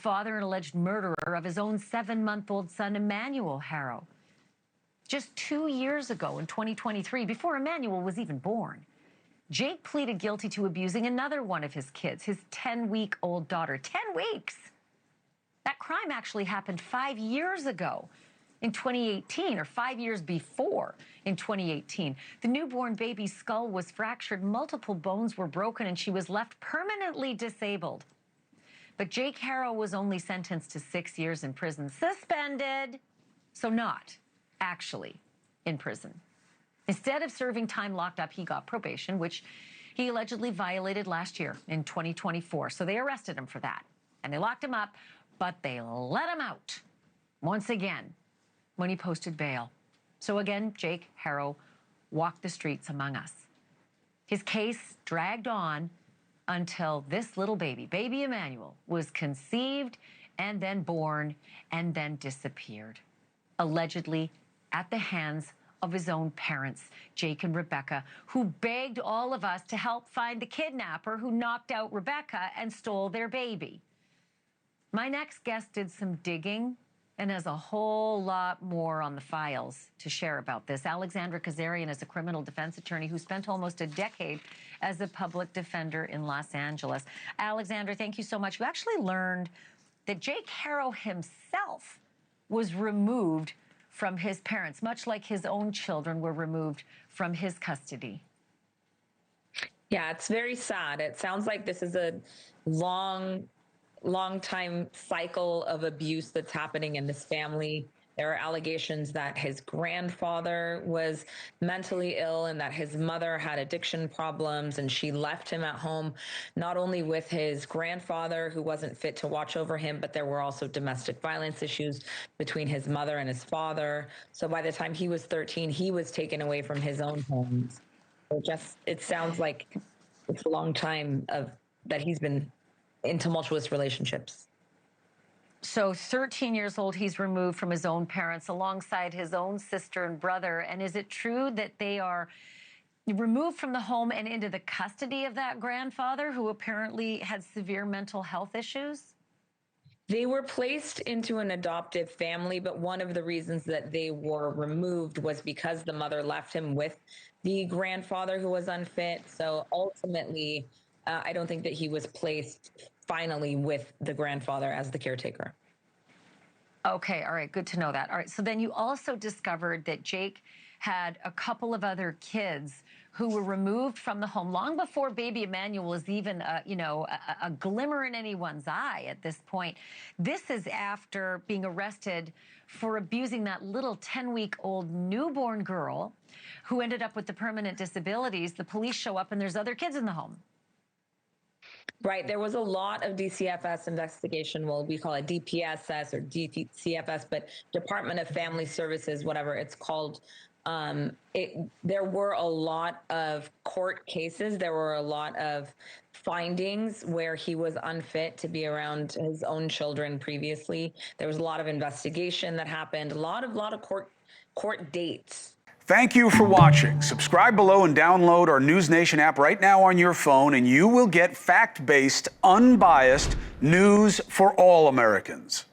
father and alleged murderer of his own 7-month-old son, Emmanuel Haro. Just 2 years ago in 2023, before Emmanuel was even born, Jake pleaded guilty to abusing another one of his kids, his 10-week-old daughter. 10 weeks! That crime actually happened 5 years ago in 2018, or 5 years before in 2018. The newborn baby's skull was fractured, multiple bones were broken, and she was left permanently disabled. But Jake Haro was only sentenced to 6 years in prison, suspended, so not actually in prison. Instead of serving time locked up, he got probation, which he allegedly violated last year in 2024. So they arrested him for that, and they locked him up, but they let him out once again when he posted bail. So again, Jake Haro walked the streets among us. His case dragged on until this little baby Emmanuel, was conceived and then born and then disappeared, allegedly at the hands of his own parents, Jake and Rebecca, who begged all of us to help find the kidnapper who knocked out Rebecca and stole their baby. My next guest did some digging and has a whole lot more on the files to share about this. Alexandria Kazarian is a criminal defense attorney who spent almost a decade as a public defender in Los Angeles. Alexandra, thank you so much. You actually learned that Jake Haro himself was removed from his parents, much like his own children were removed from his custody. Yeah, it's very sad. It sounds like this is a long time cycle of abuse that's happening in this family. There are allegations that his grandfather was mentally ill and that his mother had addiction problems, and she left him at home, not only with his grandfather who wasn't fit to watch over him, but there were also domestic violence issues between his mother and his father. So by the time he was 13, he was taken away from his own home. So it sounds like it's a long time that he's been in tumultuous relationships. So 13 years old, he's removed from his own parents alongside his own sister and brother. And is it true that they are removed from the home and into the custody of that grandfather who apparently had severe mental health issues? They were placed into an adoptive family, but one of the reasons that they were removed was because the mother left him with the grandfather who was unfit. So ultimately, I don't think that he was placed finally with the grandfather as the caretaker. Okay, all right, good to know that. All right, so then you also discovered that Jake had a couple of other kids who were removed from the home long before baby Emmanuel was even, a glimmer in anyone's eye at this point. This is after being arrested for abusing that little 10-week-old newborn girl who ended up with the permanent disabilities. The police show up and there's other kids in the home. Right. There was a lot of DCFS investigation. Well, we call it DPSS or DCFS, but Department of Family Services, whatever it's called. There were a lot of court cases. There were a lot of findings where he was unfit to be around his own children previously. There was a lot of investigation that happened, a lot of court dates. Thank you for watching. Subscribe below and download our NewsNation app right now on your phone, and you will get fact-based, unbiased news for all Americans.